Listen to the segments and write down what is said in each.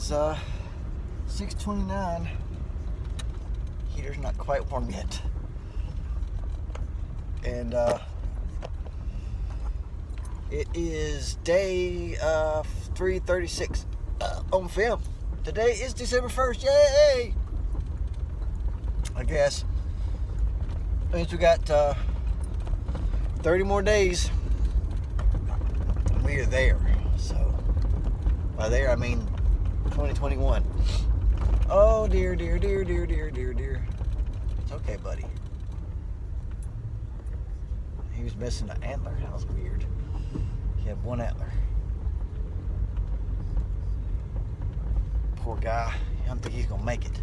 is 6:29. Heater's not quite warm yet. And it is day 336 on film. Today is December 1st. Yay! I guess. Means we got 30 more days. And we are there. So, by there I mean 2021. Oh dear, dear, dear, dear, dear, dear, dear. It's okay, buddy. He was missing an antler. That was weird. He had one antler. Poor guy. I don't think he's gonna make it.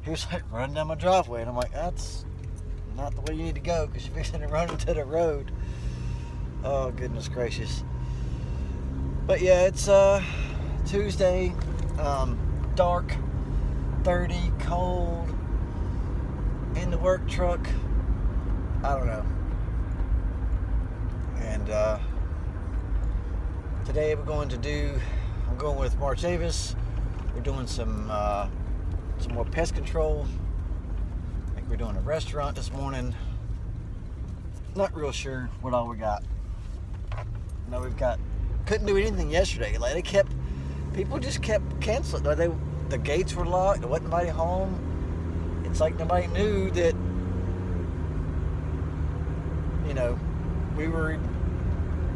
He was like running down my driveway, and I'm like, that's not the way you need to go, because you're fixing to run into the road. Oh, goodness gracious. But yeah, it's Tuesday, dark, 30, cold, in the work truck. I don't know. And today I'm going with March Davis. We're doing some more pest control. I think we're doing a restaurant this morning. Not real sure what all we got. No, couldn't do anything yesterday. Like people just kept canceling. The gates were locked. There wasn't nobody home. It's like nobody knew that, we were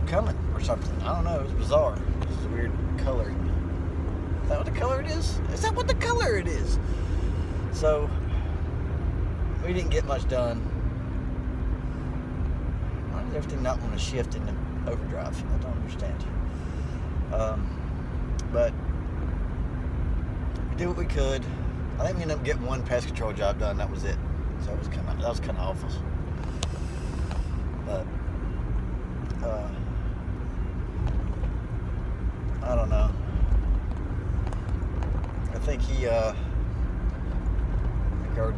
coming or something. I don't know. It was bizarre. This is a weird color. Is that what the color it is? Is that what the color it is? So, we didn't get much done. Why does everything not want to shift into overdrive? I don't understand. But we did what we could. I think we ended up getting one pest control job done. That was it. So that was kind of awful. But I don't know. I think our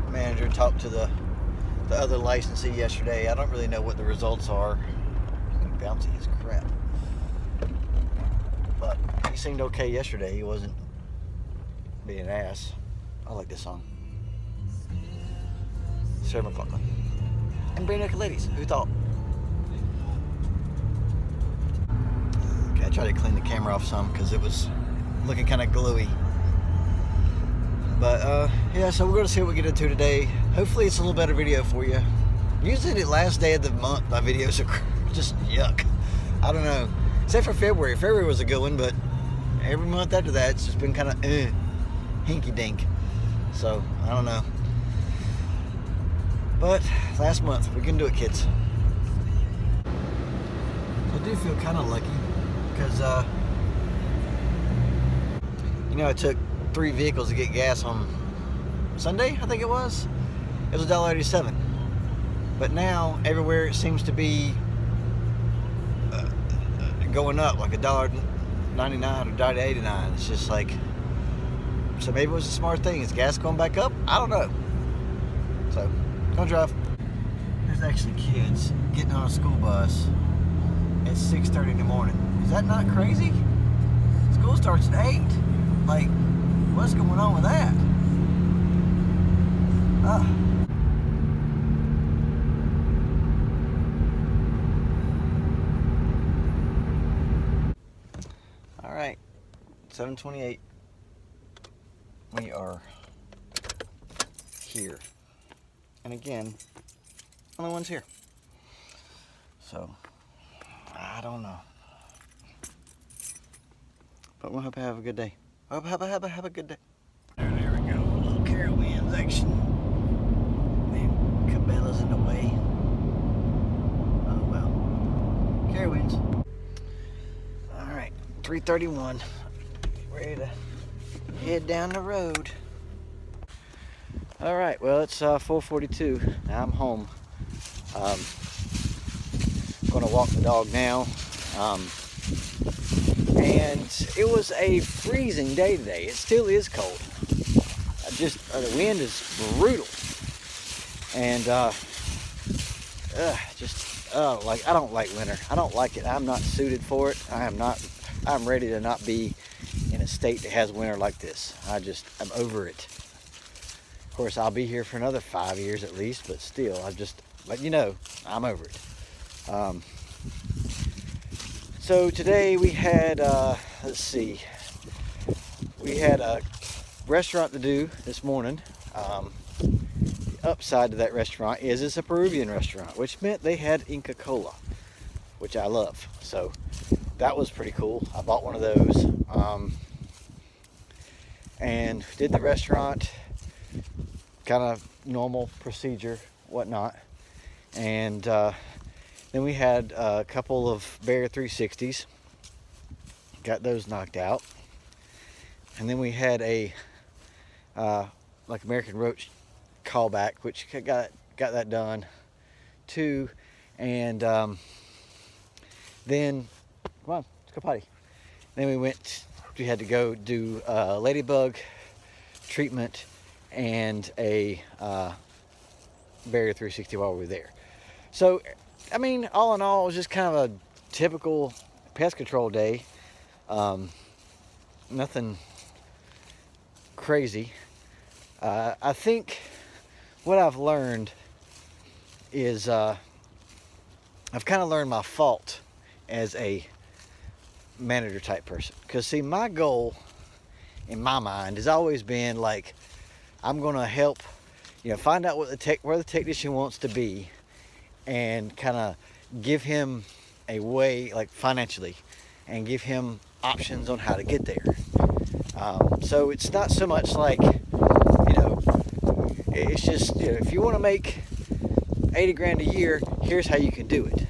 manager talked to the other licensee yesterday. I don't really know what the results are. Bouncy as crap. But he seemed okay yesterday. He wasn't being an ass. I like this song. Sarah McLachlan. And Brandon Ladies. Who thought? Okay, I tried to clean the camera off some because it was looking kind of gluey. But yeah, so we're going to see what we get into today. Hopefully it's a little better video for you. Usually the last day of the month my videos are just yuck. I don't know. Except for February. February was a good one, but every month after that it's just been kind of hinky dink. So I don't know. But last month we can do it, kids. I do feel kind of lucky because I took 3 vehicles to get gas on Sunday, I think it was. It was $1.87. But now everywhere it seems to be going up, like $1.99 or $1.89. It's just like, so maybe it was a smart thing. Is gas going back up? I don't know. So, gonna drive. There's actually kids getting on a school bus at 6:30 in the morning. Is that not crazy? School starts at 8. Like, what's going on with that? All right, 7:28. We are here. And again, only one's here. So, I don't know. But we'll hope I have a good day. Have a good day. There we go. A little Carowinds action. Man, Cabela's in the way. Oh well. Carowinds. Alright, 3:31. Ready to head down the road. Alright, well it's 4:42. Now I'm home. Gonna walk the dog now. And it was a freezing day today. It still is cold. The wind is brutal. And I don't like winter. I don't like it. I'm not suited for it. I am not I'm ready to not be in a state that has winter like this. I'm over it. Of course, I'll be here for another 5 years at least, but still, but I'm over it. So today we had, we had a restaurant to do this morning. The upside to that restaurant is it's a Peruvian restaurant, which meant they had Inca Cola, which I love. So that was pretty cool. I bought one of those and did the restaurant, kind of normal procedure, whatnot. And then we had a couple of Bear 360s, got those knocked out. And then we had a like American Roach callback, which got that done too. And then, come on, let's go potty. Then we had to go do ladybug treatment and a Barrier 360 while we were there. So, I mean, all in all, it was just kind of a typical pest control day. Nothing crazy. I think what I've learned is I've kind of learned my fault as a manager type person. Because see, my goal in my mind has always been like, I'm going to help, find out where the technician wants to be and kind of give him a way, like financially, and give him options on how to get there. So it's not so much like, it's just, if you want to make 80 grand a year, here's how you can do it.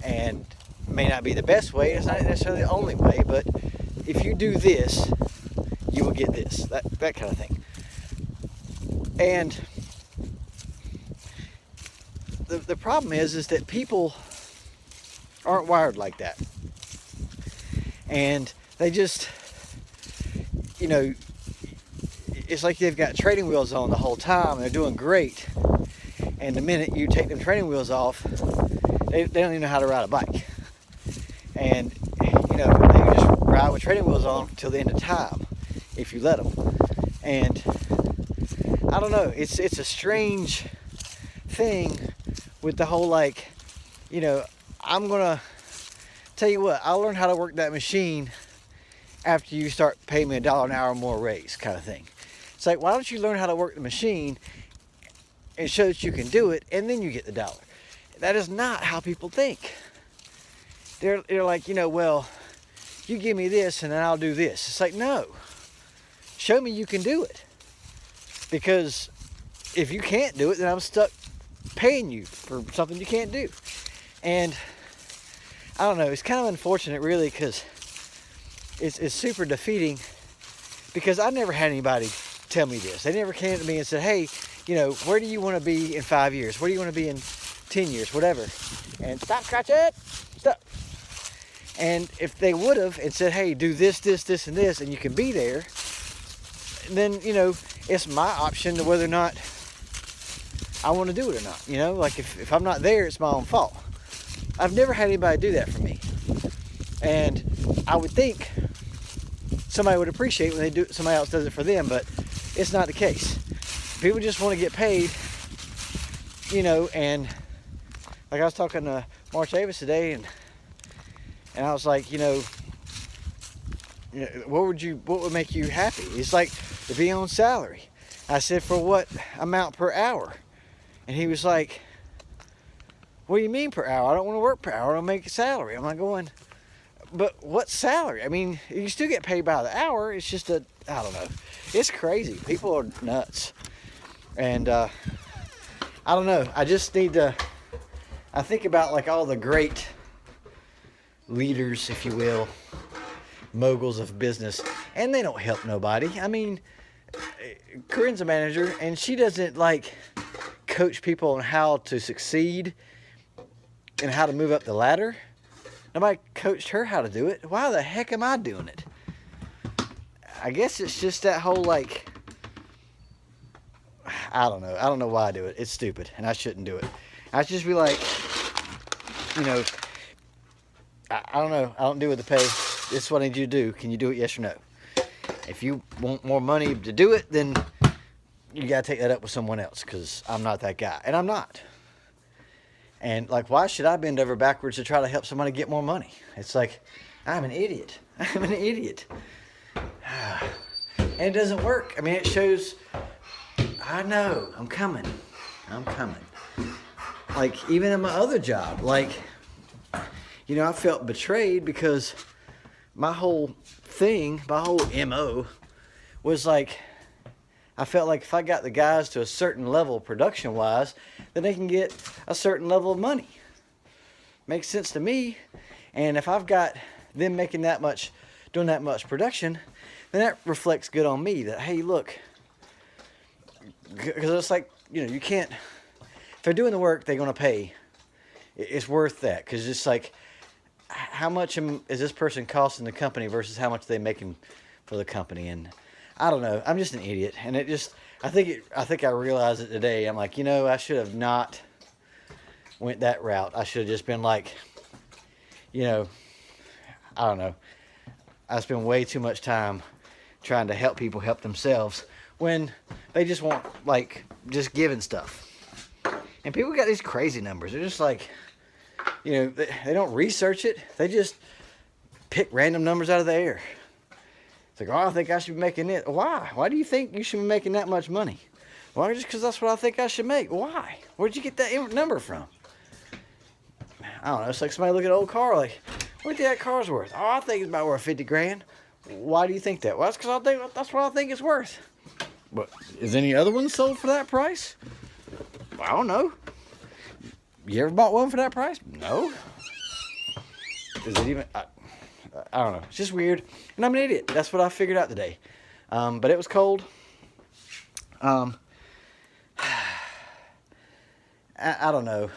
And it may not be the best way, it's not necessarily the only way, but if you do this, you will get this, that kind of thing. And the problem is that people aren't wired like that. And they just, it's like they've got training wheels on the whole time and they're doing great. And the minute you take them training wheels off, they don't even know how to ride a bike. And, they can just ride with training wheels on till the end of time if you let them. And I don't know, it's a strange thing with the whole I'm gonna tell you what, I'll learn how to work that machine after you start paying me $1 an hour more raise kind of thing. It's like, why don't you learn how to work the machine and show that you can do it, and then you get the dollar? That is not how people think. They're like, well, you give me this and then I'll do this. It's like, no, show me you can do it. Because if you can't do it, then I'm stuck paying you for something you can't do. And I don't know, it's kind of unfortunate really, because it's super defeating, because I never had anybody tell me this. They never came to me and said, hey, where do you want to be in 5 years? Where do you want to be in 10 years? Whatever. And stop, scratch it, stop. And if they would have and said, hey, do this, this, this, and this, and you can be there, then, it's my option to whether or not I want to do it or not. Like if I'm not there, it's my own fault. I've never had anybody do that for me. And I would think somebody would appreciate when somebody else does it for them, but it's not the case. People just want to get paid, and like I was talking to March Avis today, and I was like, what would make you happy? It's like to be on salary. I said, for what amount per hour? And he was like, what do you mean per hour? I don't want to work per hour. I don't make a salary. I'm not going, but what salary? I mean, you still get paid by the hour. It's just I don't know. It's crazy. People are nuts. And I don't know. I just need to, I think about like all the great leaders, if you will, moguls of business, and they don't help nobody. I mean, Corin's a manager, and she doesn't coach people on how to succeed and how to move up the ladder. Nobody coached her how to do it. Why the heck am I doing it? I guess it's just that whole I don't know. I don't know why I do it. It's stupid, and I shouldn't do it. I should just be like, I don't know. I don't do it to pay. this is what I need you to do. Can you do it, yes or no? If you want more money to do it, then you got to take that up with someone else, because I'm not that guy. And I'm not. And, like, why should I bend over backwards to try to help somebody get more money? It's like, I'm an idiot. I'm an idiot. And it doesn't work. I mean, it shows, I know, I'm coming. Like, even in my other job, like, you know, I felt betrayed because my whole thing, my whole MO was like, I felt like if I got the guys to a certain level production-wise, then they can get a certain level of money. Makes sense to me. And if I've got them making that much, doing that much production, then that reflects good on me. That, hey, look, because it's like, you know, you can't, if they're doing the work they're going to pay, it's worth that. Because it's like, how much is this person costing the company versus how much they're making for the company? And I don't know. I'm just an idiot, and it just, I think I realized it today. I'm like, you know, I should have not went that route. I should have just been like, you know, I don't know. I spend way too much time trying to help people help themselves when they just want, like, just giving stuff. And people got these crazy numbers. They're just like, you know, they don't research it. They just pick random numbers out of the air. It's like, oh, I think I should be making it. Why? Why do you think you should be making that much money? Well, just because that's what I think I should make. Why? Where'd you get that number from? I don't know. It's like somebody look at an old car, like, what do you think that car's worth? Oh, I think it's about worth 50 grand. Why do you think that? Well, that's because I think that's what I think it's worth. But is any other one sold for that price? I don't know. You ever bought one for that price? No. Is it even? I don't know. It's just weird. And I'm an idiot. That's what I figured out today. But it was cold. I don't know.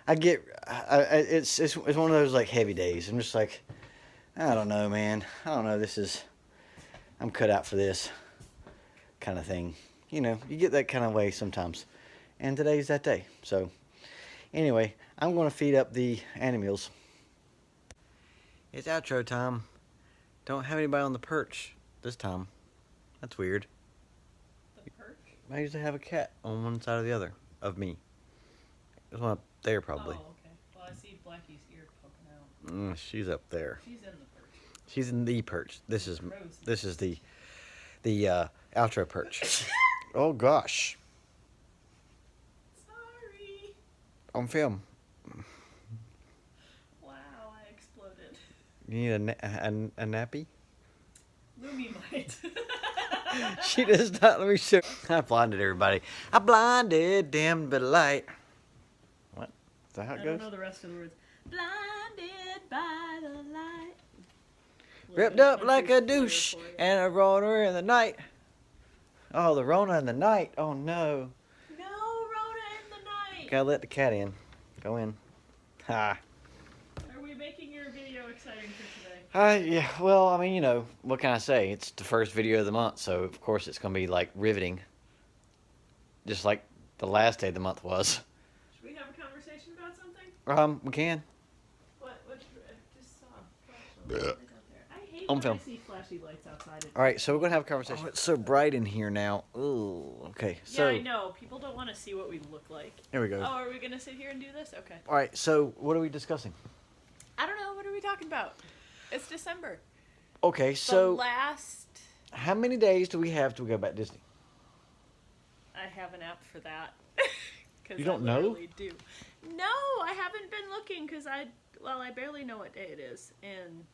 It's one of those like heavy days. I'm just like, I don't know, man. I don't know. I'm cut out for this kind of thing. You know, you get that kind of way sometimes. And today's that day. So, anyway, I'm going to feed up the animals. It's outro time. Don't have anybody on the perch this time. That's weird. The perch? I usually have a cat on one side or the other of me. There's one up there probably. Oh, okay. Well, I see Blackie's ear poking out. She's up there. She's in the perch. She's in the perch. This is the outro perch. Oh gosh. Sorry. On film. Wow, I exploded. You need a nappy? Lumi might. She does not let me show. I blinded everybody. I blinded them but light. What? Is that how it goes? I don't know the rest of the words. Blinded by the light. Ripped up like a douche and a Rona in the night. Oh, the Rona in the night. Oh no. No Rona in the night. Gotta let the cat in. Go in. Ha. Are we making your video exciting for today? Yeah, well, I mean, you know, what can I say? It's the first video of the month, so of course it's going to be, like, riveting. Just like the last day of the month was. Should we have a conversation about something? We can. What I just saw a flashlight right out there. I hate On when film. I see flashy lights outside. Alright, so we're going to have a conversation. Oh, it's so bright in here now. Ooh, okay. So, yeah, I know. People don't want to see what we look like. Here we go. Oh, are we going to sit here and do this? Okay. Alright, so what are we discussing? I don't know. What are we talking about? It's December. Okay, so The last... how many days do we have till we go back to Disney? I have an app for that. You don't I know? literally do. No, I haven't been looking because I barely know what day it is. And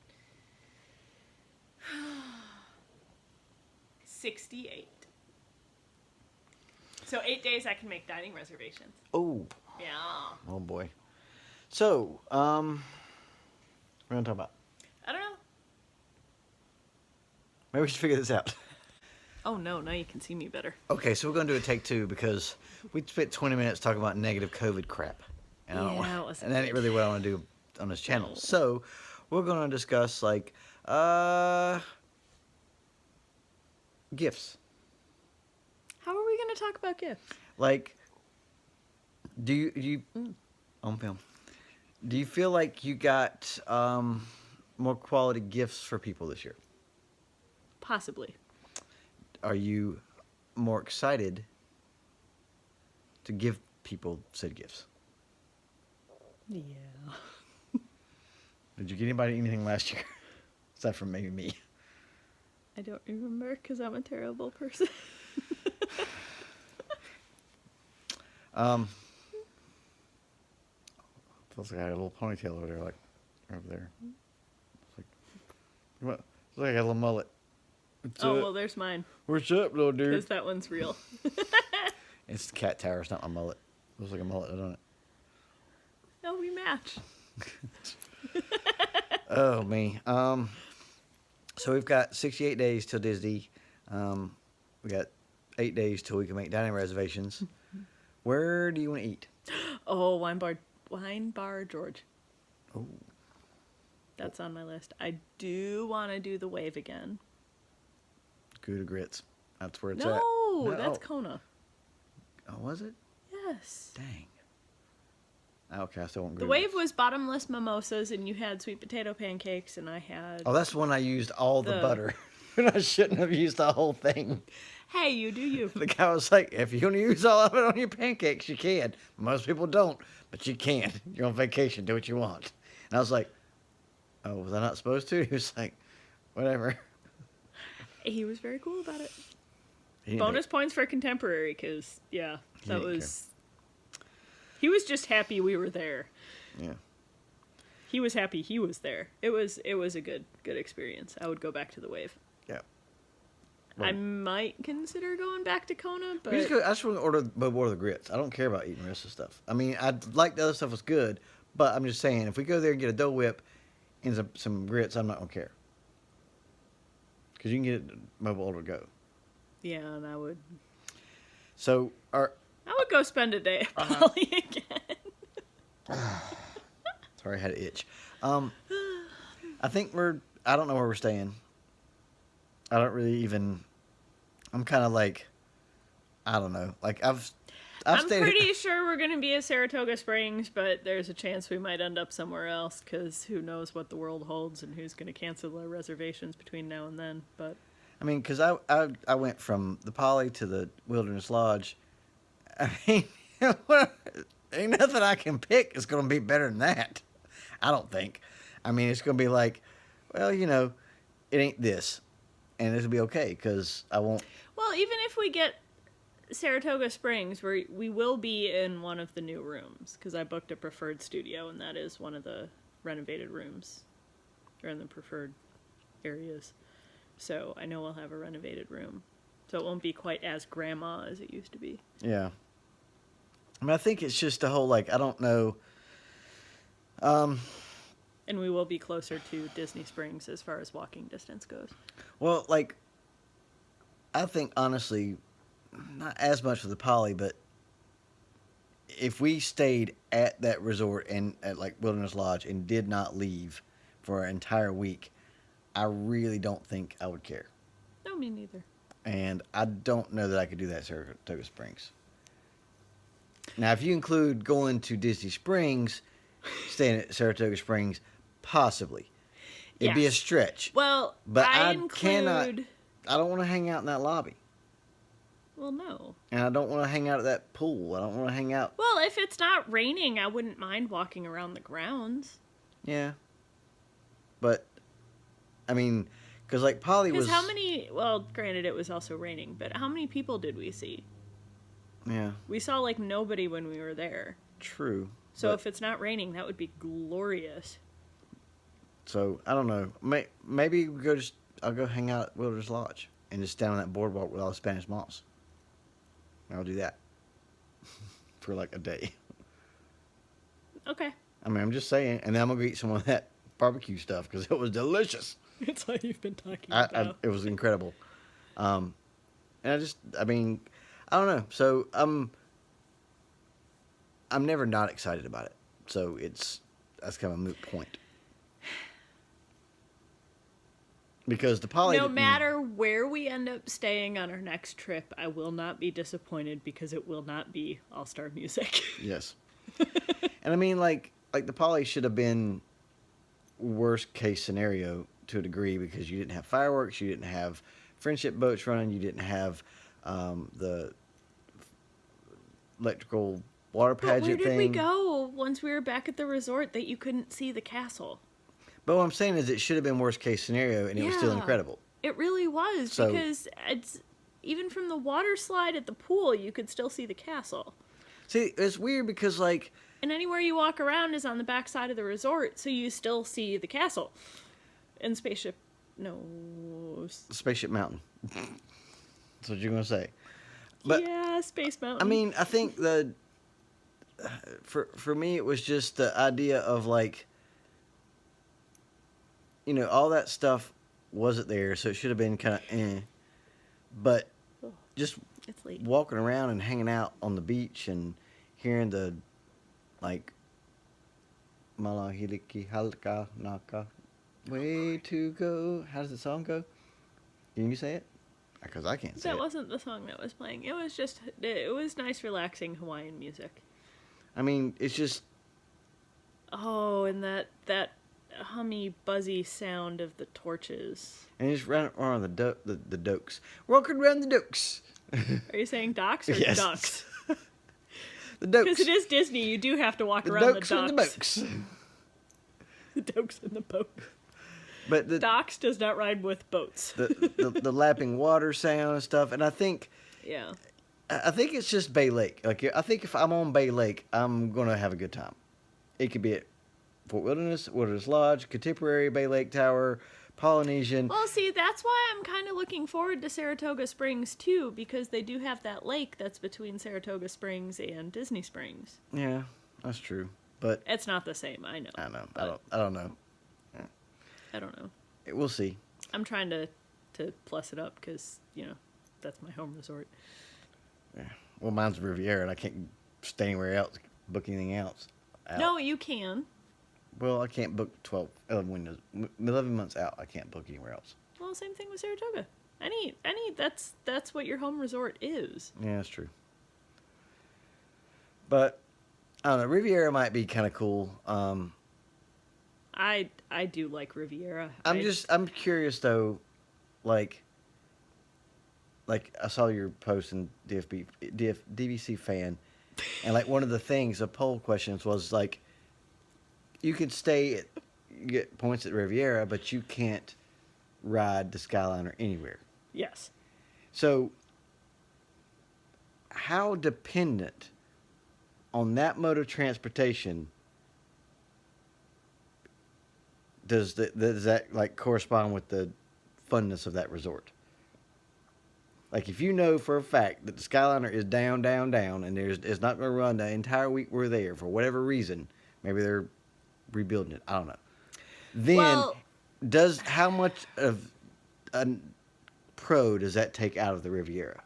68. So 8 days I can make dining reservations. Oh. Yeah. Oh boy. So, what are we going to talk about? I don't know. Maybe we should figure this out. Oh no, now you can see me better. Okay, so we're going to do a take two because we spent 20 minutes talking about negative COVID crap. And I don't Yeah, it want, wasn't and that ain't really what I want to do on this channel. So, we're going to discuss, like, gifts. How are we going to talk about gifts? Like, do you on film, do you feel like you got, more quality gifts for people this year? Possibly. Are you more excited to give people said gifts? Yeah. Did you get anybody anything last year? Aside from maybe me. I don't remember because I'm a terrible person. Feels like I had a little ponytail over there, like over there. It's like, what? It's like I got a little mullet. What's Oh, up? well, there's mine. What's up, little dude? Because that one's real. It's the cat tower. It's not my mullet. It looks like a mullet, doesn't it? No, we match. Oh, me. So we've got 68 days till Disney. We got 8 days till we can make dining reservations. Where do you want to eat? Oh, Wine Bar George. Oh, That's on my list. I do want to do the wave again. Gouda Grits. That's where it's at. No, that's Kona. Oh, was it? Yes. Dang. Okay, I still want The Gouda wave Grits. was bottomless mimosas, and you had sweet potato pancakes, and I had... Oh, that's the one I used all the the- butter. I shouldn't have used the whole thing. Hey, you do you. The guy was like, if you want to use all of it on your pancakes, you can. Most people don't, but you can. You're on vacation. Do what you want. And I was like, oh, was I not supposed to? He was like, whatever. He was very cool about it. He didn't Bonus points for contemporary, because, yeah, He that didn't was... He was just happy we were there. Yeah. He was happy he was there. It was a good experience. I would go back to the wave. Yeah. I might consider going back to Kona, but I just want to order the grits. I don't care about eating the rest of the stuff. I mean, I like the other stuff was good, but I'm just saying, if we go there and get a Dole Whip and some grits, I'm not going to care. Because you can get it mobile order to go. yeah, and I would So, go spend a day at Bali again. sorry, I had an itch. I think I don't know where we're staying. I don't really even, I'm kind of like, I don't know. Like, I'm stayed pretty sure we're going to be at Saratoga Springs, but there's a chance we might end up somewhere else, because who knows what the world holds and who's going to cancel our reservations between now and then. But I mean, because I went from the Poly to the Wilderness Lodge. I mean, ain't nothing I can pick is going to be better than that. I don't think. I mean, it's going to be like, well, it ain't this. And it'll be okay, because I won't. well, even if we get Saratoga Springs, we will be in one of the new rooms, because I booked a preferred studio, and that is one of the renovated rooms, or in the preferred areas. So I know we'll have a renovated room. So it won't be quite as grandma as it used to be. Yeah. I mean, I think it's just a whole, like, I don't know. And we will be closer to Disney Springs as far as walking distance goes. Well, like, I think, honestly, not as much for the Poly, but if we stayed at that resort and at, like, Wilderness Lodge and did not leave for an entire week, I really don't think I would care. No, me neither. And I don't know that I could do that at Saratoga Springs. Now, if you include going to Disney Springs, staying at Saratoga Springs, possibly. It'd be a Yes. stretch. Well, But I cannot. I don't want to hang out in that lobby. Well, no. And I don't want to hang out at that pool. I don't want to hang out. Well, if it's not raining, I wouldn't mind walking around the grounds. Yeah. But, I mean, because, like, Polly was... Because how many... Well, granted, it was also raining, but how many people did we see? Yeah, We saw, like, nobody when we were there. true. So But- if it's not raining, that would be glorious. So, I don't know. Maybe I'll go hang out at Wilderness Lodge and just stand on that boardwalk with all the Spanish moss. I'll do that for like a day. Okay. I mean, I'm just saying. And then I'm going to go eat some of that barbecue stuff because it was delicious. It's all you've been talking It was incredible. And I mean, I don't know. So I'm never not excited about it. So that's kind of a moot point. Because the Poly... No matter where we end up staying on our next trip, I will not be disappointed because it will not be All-Star music. Yes. And I mean, like the Poly should have been worst case scenario to a degree because you didn't have fireworks, you didn't have friendship boats running, you didn't have the electrical water But where pageant did thing. we go once we were back at the resort that you couldn't see the castle? But what I'm saying is it should have been worst case scenario and it was still Yeah. incredible. It really was, So- because it's even from the water slide at the pool, you could still see the castle. See, it's weird because like And anywhere you walk around is on the back side of the resort, so you still see the castle. And Spaceship... No... Spaceship Mountain. That's what you're gonna say. But yeah, Space Mountain. I mean, I think for me it was just the idea of like, you know, all that stuff wasn't there, so it should have been kind of But just It's late. walking around and hanging out on the beach and hearing the like Malahiliki Halka Naka way to go. How does the song go? Can you say it? Because I can't say That it. wasn't the song that was playing. It was just... It was nice, relaxing Hawaiian music. I mean, it's just Oh, and that hummy, buzzy sound of the torches. and just run around the dokes. Walking around the dokes. Are you saying docks or Yes. ducks? The dokes. Because it is Disney, you do have to walk The around dokes the and the docks. bokes. The dokes and the boat. But the Docks does not ride with boats. the lapping water sound and stuff, and I think Yeah. it's just Bay Lake. Like I think if I'm on Bay Lake, I'm gonna have a good time. It could be at Fort Wilderness Lodge, Contemporary, Bay Lake Tower, Polynesian. Well, see, that's why I'm kind of looking forward to Saratoga Springs, too, because they do have that lake that's between Saratoga Springs and Disney Springs. Yeah, that's true. But It's not the same, I know. I don't know. But I don't know. I don't know. We'll see. I'm trying to plus it up because, you know, that's my home resort. Yeah. Well, mine's Riviera, and I can't stay anywhere else, book anything else. Out. No, you can. Well, I can't book 11 windows. 11 months out, I can't book anywhere else. Well, same thing with Saratoga. That's what your home resort is. Yeah, that's true. But I don't know. Riviera might be kind of cool. I do like Riviera. I'm curious though, like I saw your post in DVC fan, and like one of the things, the poll questions was like, you could you get points at Riviera, but you can't ride the Skyliner anywhere. Yes. So, how dependent on that mode of transportation does that like correspond with the funness of that resort? Like, if you know for a fact that the Skyliner is down, and it's not going to run the entire week we're there for whatever reason, maybe they're rebuilding it, I don't know. Then, how much of a pro does that take out of the Riviera?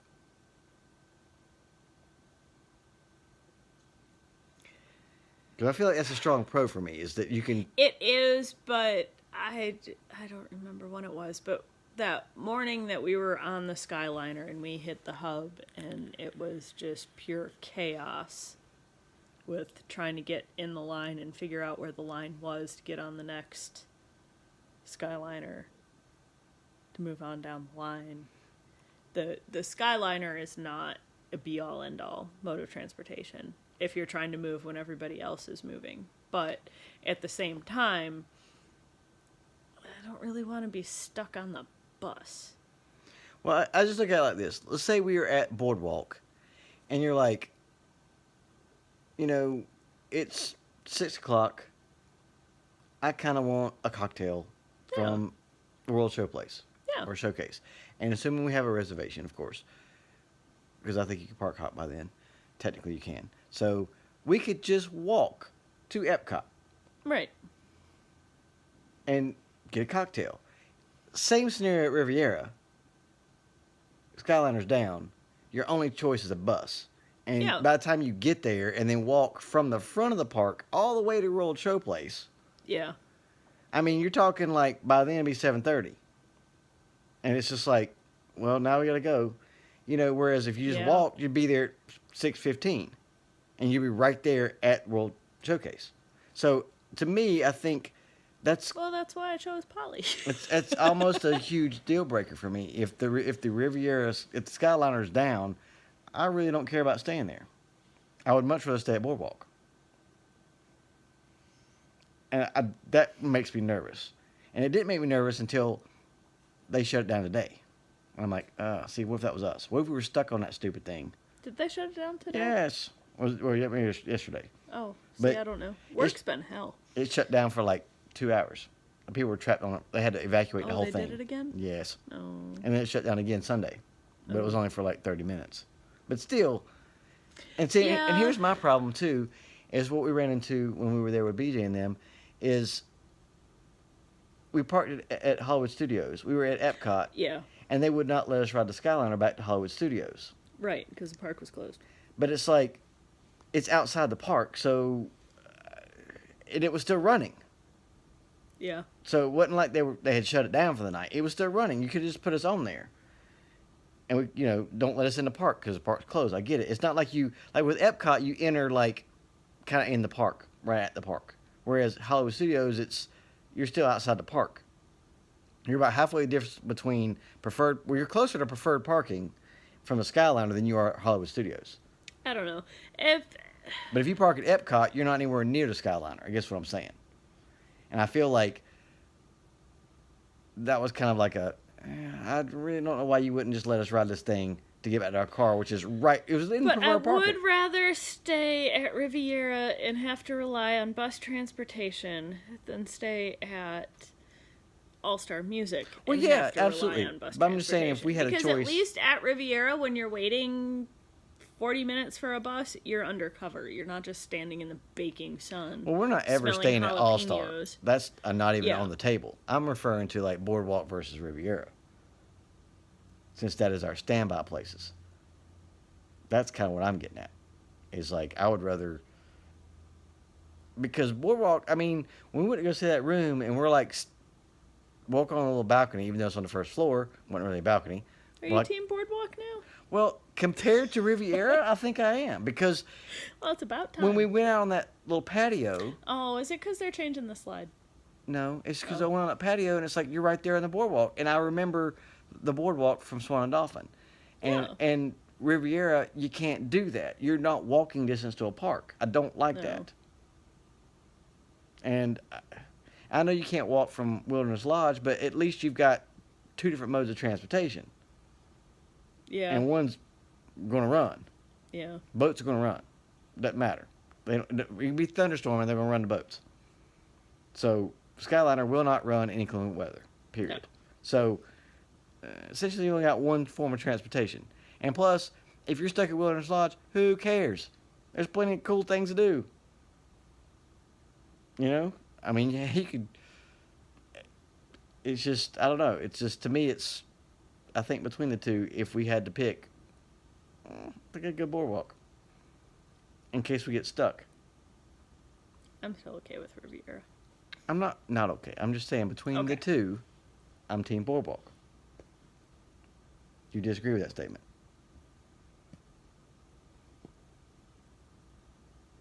Because I feel like that's a strong pro for me, is that you can... It is, but I don't remember when it was, but that morning that we were on the Skyliner and we hit the hub, and it was just pure chaos with trying to get in the line and figure out where the line was to get on the next Skyliner to move on down the line. The Skyliner is not a be-all, end-all mode of transportation if you're trying to move when everybody else is moving. But at the same time, I don't really want to be stuck on the bus. Well, I just look at it like this. Let's say we were at Boardwalk, and you're like, you know, it's 6 o'clock. I kind of want a cocktail from the World Showplace or Showcase. And assuming we have a reservation, of course, because I think you can park hop by then. Technically, you can. So we could just walk to Epcot. Right. And get a cocktail. Same scenario at Riviera. Skyliner's down. Your only choice is a bus. And by the time you get there and then walk from the front of the park all the way to World Showplace. Yeah. I mean, you're talking like by then it'd be 7:30. And it's just like, well, now we got to go. You know, whereas if you just walk, you'd be there at 6:15. And you'd be right there at World Showcase. So, to me, I think Well, that's why I chose Polly. it's almost a huge deal breaker for me. If the Riviera, if the Skyliner's down, I really don't care about staying there. I would much rather stay at Boardwalk. And that makes me nervous. And it didn't make me nervous until they shut it down today. And I'm like, see, what if that was us? What if we were stuck on that stupid thing? Did they shut it down today? Yes. Well, yeah, maybe it was yesterday. Oh, see, But I don't know. Work's been hell. It shut down for like 2 hours. People were trapped on it. They had to evacuate the whole they thing. did it again? Yes. Oh. And then it shut down again Sunday. But it was only for like 30 minutes. But still, and see, Yeah. and here's my problem too, is what we ran into when we were there with BJ and them, is we parked at Hollywood Studios. We were at Epcot. Yeah. And they would not let us ride the Skyliner back to Hollywood Studios. Right, because the park was closed. But it's like, it's outside the park, so, and it was still running. Yeah. So it wasn't like they had shut it down for the night. It was still running. You could just put us on there. And we, don't let us in the park because the park's closed. I get it. It's not like like with Epcot, you enter like kind of in the park, right at the park. Whereas Hollywood Studios, you're still outside the park. You're about halfway difference between you're closer to preferred parking from the Skyliner than you are at Hollywood Studios. I don't know. But if you park at Epcot, you're not anywhere near the Skyliner. I guess what I'm saying. And I feel like that was kind of like I really don't know why you wouldn't just let us ride this thing to get back to our car, which is right. It was in But I preferred parking. would rather stay at Riviera and have to rely on bus transportation than stay at All-Star Music. Well, and yeah, have to rely absolutely. on bus But I'm just saying, if we had a because choice, at least at Riviera, when you're waiting 40 minutes for a bus, you're undercover. You're not just standing in the baking sun. well, we're not ever smelling staying at All-Star. jalapenos. That's not even Yeah. on the table. I'm referring to like Boardwalk versus Riviera, since that is our standby places. That's kind of what I'm getting at. Is like I would rather, because Boardwalk. I mean, when we went to go see that room, and we're like walk on a little balcony, even though it's on the first floor, wasn't really a balcony. Are you Team Boardwalk now? Well, compared to Riviera, I think I am, because Well, it's about time. when we went out on that little patio, Oh, is it because they're changing the slide? no, it's because I went on that patio and it's like you're right there on the boardwalk, and I remember the boardwalk from Swan and Dolphin, and Yeah. and Riviera, you can't do that. You're not walking distance to a park. I don't like No. that. And I know you can't walk from Wilderness Lodge, but at least you've got two different modes of transportation, Yeah. and one's going to run. Yeah. Boats are going to run. Doesn't matter. It can be thunderstorm and they're going to run the boats. So Skyliner will not run in inclement weather. Period. No. So essentially, you only got one form of transportation. And plus, if you're stuck at Wilderness Lodge, who cares? There's plenty of cool things to do. I mean, yeah, he could. It's just, I don't know. It's just, to me, I think between the two, if we had to pick, I think I'd go Boardwalk. In case we get stuck. I'm still okay with Riviera. I'm not okay. I'm just saying, between the two, I'm Team Boardwalk. Do you disagree with that statement?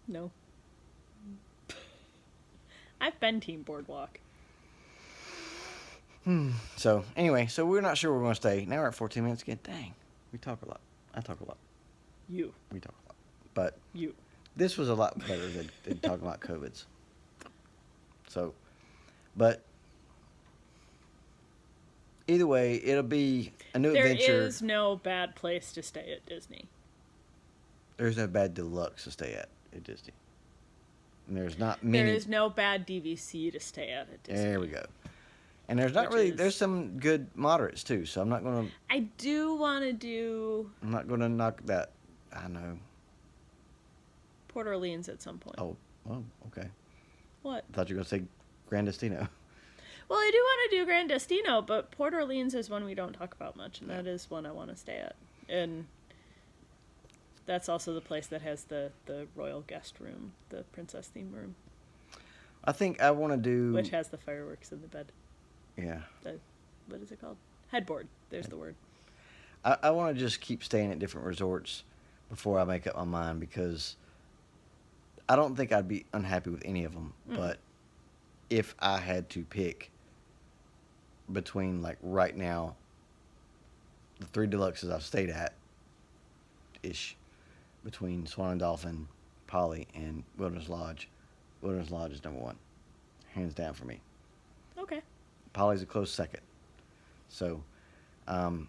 No. I've been Team Boardwalk. So, anyway, we're not sure where we're going to stay. Now we're at 14 minutes again. Dang. We talk a lot. I talk a lot. You. We talk a lot. But You. this was a lot better than talking about COVIDs. So, but either way, it'll be a new adventure. There is no bad place to stay at Disney. There's no bad deluxe to stay at Disney. And there's not many. There is no bad DVC to stay at Disney. There we go. And there's not really. There's some good moderates too. So I'm not going to. I do want to do I'm not going to knock that. I know. Port Orleans at some point. Oh, okay. What? I thought you were going to say Grand Destino. Well, I do want to do Grand Destino, but Port Orleans is one we don't talk about much, and that is one I want to stay at. And that's also the place that has the royal guest room, the princess theme room, I think I want to do. which has the fireworks in the bed. Yeah. What is it called? Headboard. There's the word. I want to just keep staying at different resorts before I make up my mind, because I don't think I'd be unhappy with any of them. But if I had to pick between, like, right now, the 3 deluxes I've stayed at, ish, between Swan and Dolphin, Poly, and Wilderness Lodge is number 1. Hands down for me. Okay. Poly's a close second. So, and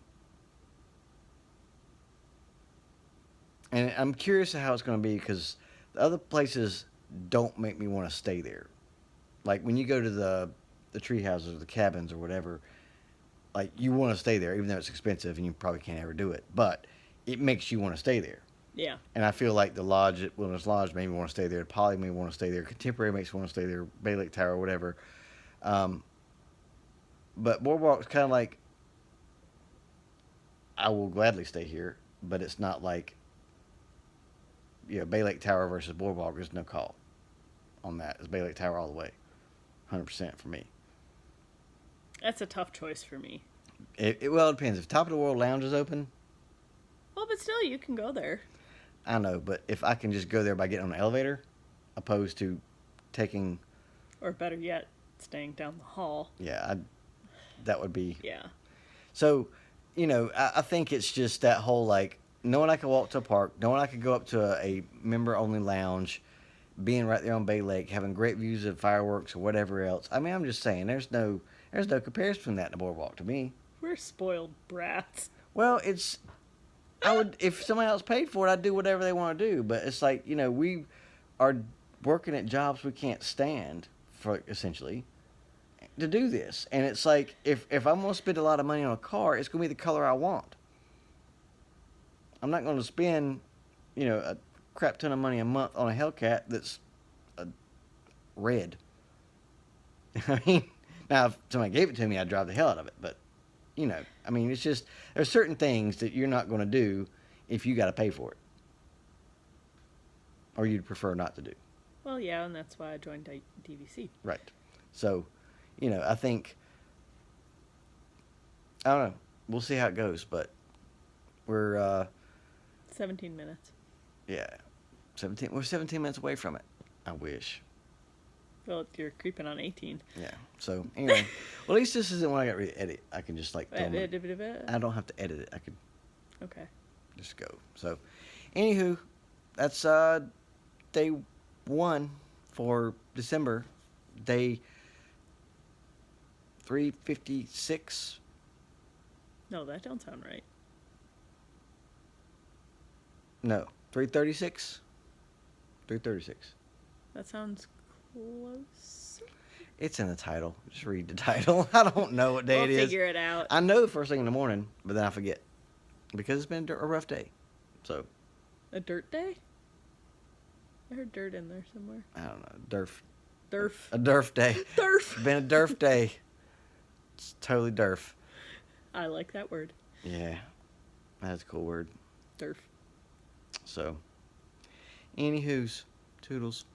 I'm curious how it's going to be because the other places don't make me want to stay there. Like when you go to the tree houses or the cabins or whatever, like you want to stay there even though it's expensive and you probably can't ever do it. But it makes you want to stay there. Yeah. And I feel like the lodge at Wilderness Lodge made me want to stay there. Poly made me want to stay there. Contemporary makes me want to stay there. Bay Lake Tower, whatever. But Boardwalk's kind of like, I will gladly stay here, but it's not like, Bay Lake Tower versus Boardwalk. There's no call on that. It's Bay Lake Tower all the way. 100% for me. That's a tough choice for me. Well, it depends. If Top of the World Lounge is open. Well, but still, you can go there. I know, but if I can just go there by getting on an elevator, opposed to taking... Or better yet, staying down the hall. Yeah, that would be... Yeah. So, I think it's just that whole, like, knowing I could walk to a park, knowing I could go up to a member-only lounge, being right there on Bay Lake, having great views of fireworks or whatever else. I mean, I'm just saying, there's no comparison between that and the Boardwalk to me. We're spoiled brats. Well, if somebody else paid for it, I'd do whatever they want to do. But it's like, we are working at jobs we can't stand for, essentially, to do this. And it's like, if I'm going to spend a lot of money on a car, it's going to be the color I want. I'm not going to spend, a crap ton of money a month on a Hellcat that's red. I mean, now if somebody gave it to me, I'd drive the hell out of it. But, it's just, there's certain things that you're not going to do if you got to pay for it. Or you'd prefer not to do. Well, yeah, and that's why I joined DVC. Right. So, I think, I don't know. We'll see how it goes, but we're... 17 minutes. Yeah. We're 17 minutes away from it. I wish. Well, you're creeping on 18. Yeah. So, anyway. Well, at least this isn't when I got ready to edit. I can just, like... I don't have to edit it. I could... Okay. Just go. So, anywho, that's day 1 for December. Day 356. No, that don't sound right. No, 336. 336. That sounds close. It's in the title. Just read the title. I don't know what day it is. We'll figure it out. I know the first thing in the morning, but then I forget. Because it's been a rough day. So. A dirt day? I heard dirt in there somewhere. I don't know. Durf. A derf day. Durf. It's been a derf day. It's totally derf. I like that word. Yeah. That's a cool word. Durf. So. Anywho's. Toodles.